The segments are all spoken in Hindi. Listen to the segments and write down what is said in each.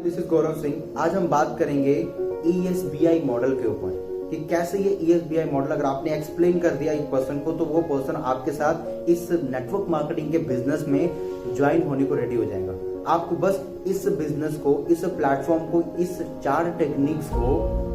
This is Gaurav Singh. आज हम बात करेंगे ESBI मॉडल के ऊपर कि कैसे ये ESBI मॉडल अगर आपने एक्सप्लेन कर दिया एक पर्सन को तो वो पर्सन आपके साथ इस नेटवर्क मार्केटिंग के बिजनेस में ज्वाइन होने को रेडी हो जाएगा। आपको बस इस बिजनेस को, इस प्लेटफॉर्म को, इस 4 टेक्निक्स को,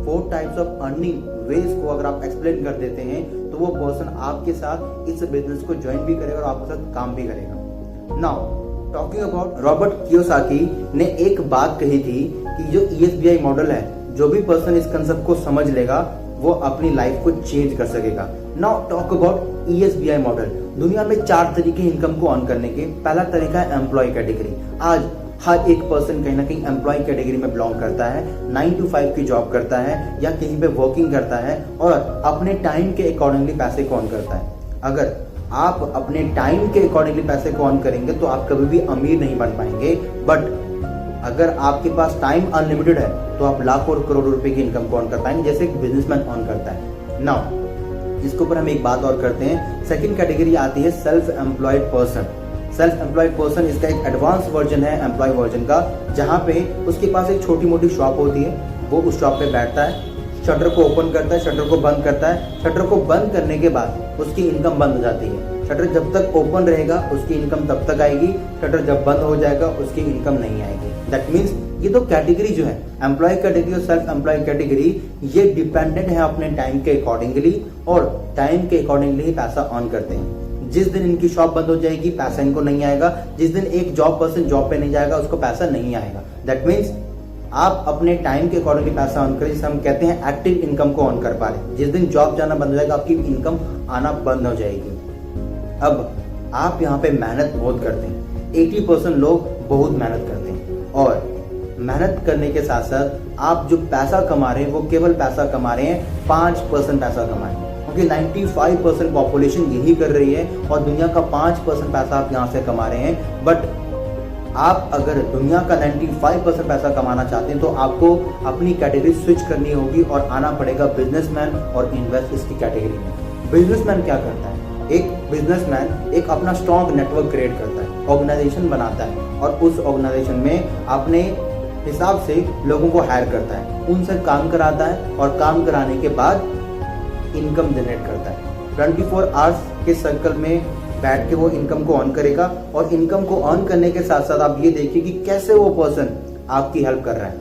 4 टाइप्स ऑफ अर्निंग वेज को अगर आप एक्सप्लेन कर देते हैं तो वो पर्सन आपके साथ इस बिजनेस को ज्वाइन भी करेगा और आपके साथ काम भी करेगा। Now talking about Robert Kiyosaki ने एक बात कही थी कि जो ESBI मॉडल है, जो भी पर्सन इस कंसेप्ट को समझ लेगा वो अपनी लाइफ को चेंज कर सकेगा। Now talk about ESBI model. दुनिया में 4 तरीके इनकम को अर्न करने के। पहला तरीका है एम्प्लॉय कैटेगरी। आज हर एक पर्सन कहीं ना कहीं एम्प्लॉय कैटेगरी में बिलोंग करता है, 9 to 5 की जॉब करता है या कहीं पे वर्किंग करता है और अपने टाइम के अकॉर्डिंगली पैसे को अर्न करता है। अगर आप अपने टाइम के अकॉर्डिंगली पैसे को अर्न करेंगे तो आप कभी भी अमीर नहीं बन पाएंगे, बट अगर आपके पास टाइम अनलिमिटेड है तो आप लाखों और करोड़ों रुपए की इनकम को अर्न कर पाएंगे, जैसे एक बिजनेसमैन अर्न करता है। नाउ इसके ऊपर हम एक बात और करते हैं। सेकंड कैटेगरी आती है self employed person. Self employed person इसका एक एडवांस वर्जन है एम्प्लॉय वर्जन का, जहां पे उसके पास एक छोटी मोटी शॉप होती है। वो उस शॉप पे बैठता है, शटर को ओपन करता है, शटर को बंद करता है। शटर को बंद करने के बाद उसकी इनकम बंद हो जाती है। शटर जब तक ओपन रहेगा उसकी इनकम तब तक आएगी, शटर जब बंद हो जाएगा उसकी इनकम नहीं आएगी। दैट मीन्स ये तो कैटेगरी जो है एम्प्लॉय कैटेगरी और सेल्फ एम्प्लॉय कैटेगरी, ये डिपेंडेंट है अपने टाइम के अकॉर्डिंगली और टाइम के अकॉर्डिंगली ही पैसा अर्न करते हैं। जिस दिन इनकी शॉप बंद हो जाएगी पैसा इनको नहीं आएगा, जिस दिन एक जॉब पर्सन जॉब पे नहीं जाएगा उसको पैसा नहीं आएगा। दैट मीन्स आप अपने टाइम के अकॉर्डिंगली पैसा अर्न करें, जिसे हम कहते हैं एक्टिव इनकम को अर्न कर पा रहे हैं। जिस दिन जॉब जाना बंद हो जाएगा आपकी इनकम आना बंद हो जाएगी। अब आप यहाँ पे मेहनत बहुत करते हैं, 80% लोग बहुत मेहनत करते हैं और मेहनत करने के साथ साथ आप जो पैसा कमा रहे हैं वो केवल पैसा कमा रहे हैं 5% पैसा कमा रहे हैं, क्योंकि 95% पॉपुलेशन यही कर रही है और दुनिया का 5% पैसा आप यहाँ से कमा रहे हैं। बट आप अगर दुनिया का 95% पैसा कमाना चाहते हैं तो आपको अपनी कैटेगरी स्विच करनी होगी और आना पड़ेगा बिजनेसमैन और इन्वेस्टर्स की कैटेगरी में। बिजनेसमैन क्या करता है? एक बिजनेसमैन एक अपना स्ट्रॉन्ग नेटवर्क क्रिएट करता है, ऑर्गेनाइजेशन बनाता है और उस ऑर्गेनाइजेशन में अपने हिसाब से लोगों को हायर करता है, उनसे काम कराता है और काम कराने के बाद इनकम जनरेट करता है। 24 आवर्स के सर्कल में बैठ के वो इनकम को अर्न करेगा और इनकम को अर्न करने के साथ साथ आप ये देखिए कि कैसे वो पर्सन आपकी हेल्प कर रहा है,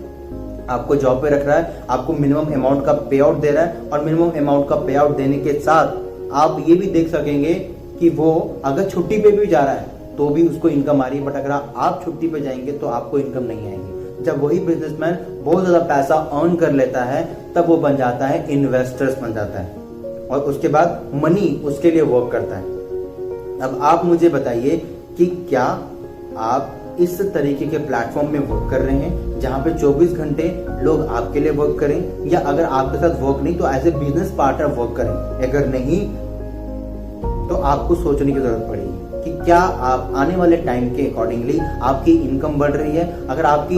आपको जॉब पे रख रहा है, आपको मिनिमम अमाउंट का पे आउट दे रहा है और मिनिमम अमाउंट का पे आउट देने के साथ आप ये भी देख सकेंगे कि वो अगर छुट्टी पे भी जा रहा है तो भी उसको इनकम आ रही है, बट अगर आप छुट्टी पे जाएंगे तो आपको इनकम नहीं आएगी। जब वही बिजनेसमैन बहुत ज्यादा पैसा अर्न कर लेता है तब वो बन जाता है इन्वेस्टर्स बन जाता है और उसके बाद मनी उसके लिए वर्क करता है। अब आप मुझे बताइए कि क्या आप इस तरीके के प्लेटफॉर्म में वर्क कर रहे हैं जहां पे 24 घंटे लोग आपके लिए वर्क करें, या अगर आपके साथ वर्क नहीं तो as a business partner work करें। अगर नहीं तो आपको सोचने की जरूरत पड़ेगी कि क्या आप आने वाले टाइम के अकॉर्डिंगली आपकी इनकम बढ़ रही है। अगर आपकी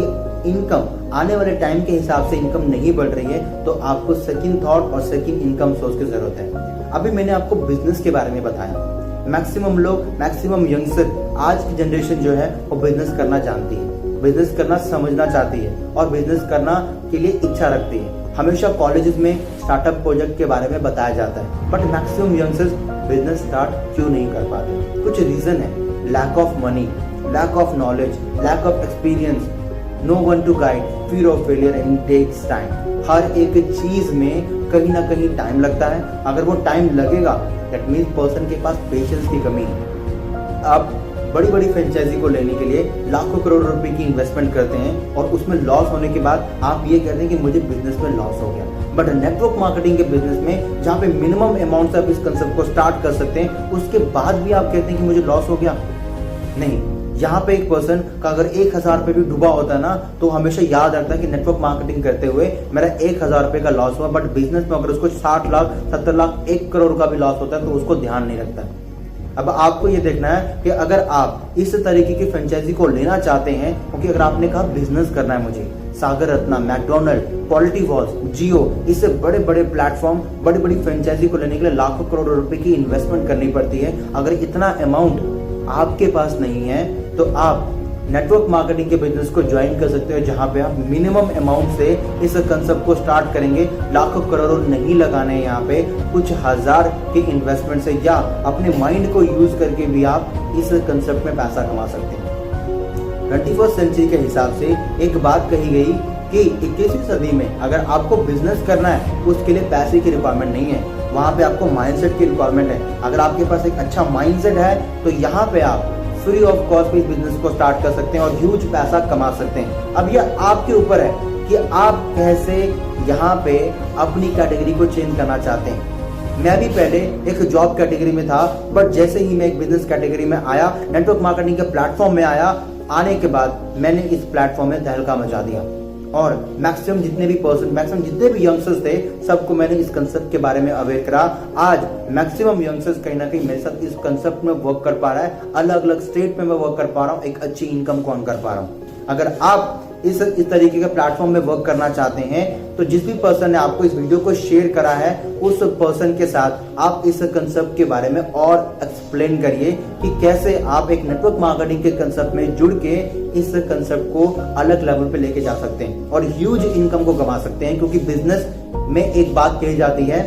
इनकम आने वाले टाइम के हिसाब से इनकम नहीं बढ़ रही है तो आपको सेकंड थॉट और सेकंड इनकम सोर्स की जरूरत है। अभी मैंने आपको बिजनेस के बारे में बताया। मैक्सिमम यंगस्टर आज की जनरेशन जो है वो बिजनेस करना जानती है, बिजनेस करना समझना चाहती है और बिजनेस करना के लिए इच्छा रखती है। हमेशा कॉलेजेस में स्टार्टअप प्रोजेक्ट के बारे में बताया जाता है, but maximum youngsters business start क्यों नहीं कर पाते? कुछ रीजन है, lack of money, lack of knowledge, lack of experience, no one to guide, fear of failure and takes time. हर एक चीज में कहीं ना कहीं टाइम लगता है। अगर वो टाइम लगेगा दैट मीन्स पर्सन के पास पेशेंस की कमी है। आप बड़ी बड़ी फ्रेंचाइजी को लेने के लिए लाखों करोड़ रुपए की इन्वेस्टमेंट करते हैं और उसमें लॉस होने के बाद आप ये कहते हैं कि मुझे बिजनेस में लॉस हो गया। बट नेटवर्क मार्केटिंग के बिजनेस में जहाँ पे मिनिमम अमाउंट से आप इस कंसेप्ट को स्टार्ट कर सकते हैं उसके बाद भी आप कहते हैं कि मुझे लॉस हो गया। नहीं, यहाँ पे एक पर्सन का अगर 1000 रुपए भी डूबा होता है ना तो हमेशा याद रखता है कि नेटवर्क मार्केटिंग करते हुए मेरा 1000 रुपए का लॉस हुआ, बट बिजनेस में अगर उसको 60 लाख 70 लाख 1 करोड़ का भी लॉस होता है तो उसको ध्यान नहीं रखता है। अब आपको ये देखना है कि अगर आप इस तरीके की फ्रेंचाइजी को लेना चाहते हैं, क्योंकि अगर आपने कहा बिजनेस करना है मुझे, Sagar Ratna, McDonald, quality walls, जियो, इससे बड़े बड़े प्लेटफॉर्म, बड़ी बड़ी फ्रेंचाइजी को लेने के लिए लाखों करोड़ों रुपए की इन्वेस्टमेंट करनी पड़ती है। अगर इतना अमाउंट आपके पास नहीं है तो आप नेटवर्क मार्केटिंग के बिजनेस को ज्वाइन कर सकते हो, जहां पे आप मिनिमम अमाउंट से इस कंसेप्ट को स्टार्ट करेंगे। लाखों करोड़ों नहीं लगाने हैं, यहाँ पे कुछ हजार के इन्वेस्टमेंट से या अपने माइंड को यूज करके भी आप इस कंसेप्ट में पैसा कमा सकते हैं। 21st सेंचुरी के हिसाब से एक बात कही गई कि 21वीं सदी में अगर आपको बिजनेस करना है उसके लिए पैसे की रिक्वायरमेंट नहीं है, वहां पे आपको माइंडसेट की रिक्वायरमेंट है। अगर आपके पास एक अच्छा माइंडसेट है तो यहाँ पे आप फ्री ऑफ कॉस्ट इस बिजनेस को स्टार्ट कर सकते हैं और ह्यूज पैसा कमा सकते हैं। अब ये आपके ऊपर है कि आप कैसे यहाँ पे अपनी कैटेगरी को चेंज करना चाहते हैं। मैं भी पहले एक जॉब कैटेगरी में था, बट जैसे ही मैं एक बिजनेस कैटेगरी में आया, नेटवर्क मार्केटिंग के प्लेटफॉर्म में आया, आने के बाद मैंने इस प्लेटफॉर्म में तहलका मचा दिया और मैक्सिमम जितने भी यंगस्टर्स थे सबको मैंने इस कंसेप्ट के बारे में अवेयर करा। आज मैक्सिमम यंगस्टर्स कहीं ना कहीं मेरे साथ इस कंसेप्ट में वर्क कर पा रहा है, अलग अलग स्टेट में मैं वर्क कर पा रहा हूँ, एक अच्छी इनकम को अर्न कर पा रहा हूँ। अगर आप इस तरीके के प्लेटफॉर्म में वर्क करना चाहते हैं तो जिस भी पर्सन ने आपको इस वीडियो को शेयर करा है उस पर्सन के साथ आप इस कंसेप्ट के बारे में और एक्सप्लेन करिए कि कैसे आप एक नेटवर्क मार्केटिंग के कंसेप्ट में जुड़ के इस कंसेप्ट को अलग लेवल पे लेके जा सकते हैं और ह्यूज इनकम को कमा सकते हैं। क्योंकि बिजनेस में एक बात कही जाती है,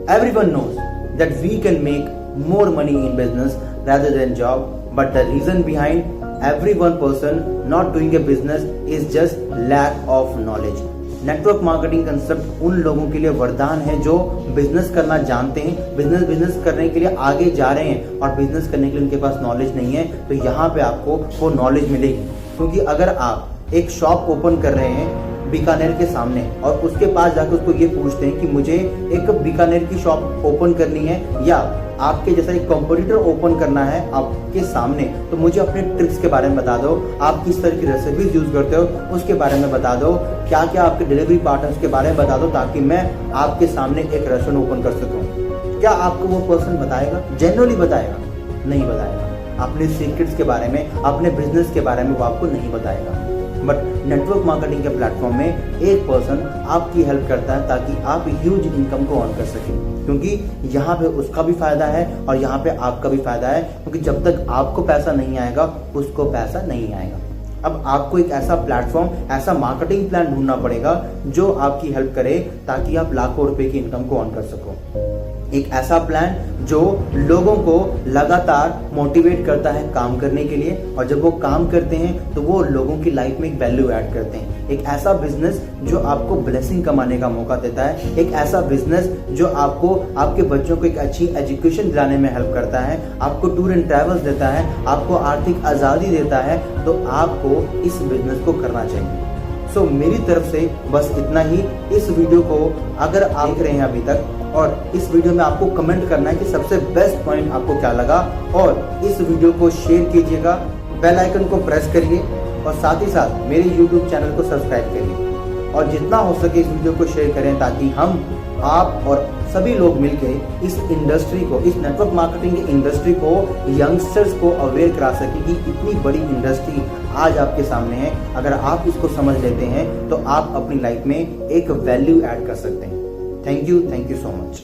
everyone knows that we can make more money in business rather than job, but the reason behind every one person not doing a business is just lack of knowledge. Network marketing concept उन लोगों के लिए वरदान है जो बिजनेस करना जानते हैं, बिजनेस करने के लिए आगे जा रहे हैं और बिजनेस करने के लिए उनके पास नॉलेज नहीं है, तो यहाँ पे आपको वो नॉलेज मिलेगी। क्योंकि अगर आप एक शॉप ओपन कर रहे हैं बीकानेर के सामने और उसके पास जाकर उसको ये पूछते हैं कि मुझे एक बीकानेर की शॉप ओपन करनी है या आपके जैसा एक कंपटीटर ओपन करना है आपके सामने, तो मुझे अपने ट्रिक्स के बारे में बता दो, आप किस तरह की रेसिपीज यूज करते हो उसके बारे में बता दो, क्या क्या आपके डिलीवरी पार्टनर्स के बारे में बता दो, ताकि मैं आपके सामने एक रेस्टोरेंट ओपन कर सकूं। क्या आपको वो पर्सन बताएगा? जनरली बताएगा? नहीं बताएगा। अपने सीक्रेट्स के बारे में, अपने बिजनेस के बारे में वो आपको नहीं बताएगा। बट नेटवर्क मार्केटिंग के प्लेटफॉर्म में एक पर्सन आपकी हेल्प करता है ताकि आप ह्यूज इनकम को अर्न कर सकें, क्योंकि यहाँ पे उसका भी फायदा है और यहाँ पे आपका भी फायदा है। क्योंकि जब तक आपको पैसा नहीं आएगा उसको पैसा नहीं आएगा। अब आपको एक ऐसा प्लेटफॉर्म, ऐसा मार्केटिंग प्लान ढूंढना पड़ेगा जो आपकी हेल्प करे ताकि आप लाखों रुपए की इनकम को अर्न कर सको। एक ऐसा प्लान जो लोगों को लगातार मोटिवेट करता है काम करने के लिए, और जब वो काम करते हैं तो वो लोगों की लाइफ में एक वैल्यू ऐड करते हैं। एक ऐसा बिजनेस जो आपको ब्लेसिंग कमाने का मौका देता है, एक ऐसा बिजनेस जो आपको आपके बच्चों को एक अच्छी एजुकेशन दिलाने में हेल्प करता है, आपको टूर एंड ट्रैवल्स देता है, आपको आर्थिक आज़ादी देता है, तो आपको इस बिजनेस को करना चाहिए। सो मेरी तरफ से बस इतना ही। इस वीडियो को अगर आप देख रहे हैं अभी तक, और इस वीडियो में आपको कमेंट करना है कि सबसे बेस्ट पॉइंट आपको क्या लगा, और इस वीडियो को शेयर कीजिएगा, बेल आइकन को प्रेस करिए और साथ ही साथ मेरे YouTube चैनल को सब्सक्राइब करिए और जितना हो सके इस वीडियो को शेयर करें ताकि हम, आप और सभी लोग मिलकर इस इंडस्ट्री को, इस नेटवर्क मार्केटिंग की इंडस्ट्री को यंगस्टर्स को अवेयर करा सकें कि इतनी बड़ी इंडस्ट्री आज आपके सामने है। अगर आप इसको समझ लेते हैं तो आप अपनी लाइफ में एक वैल्यू ऐड कर सकते हैं। Thank you so much.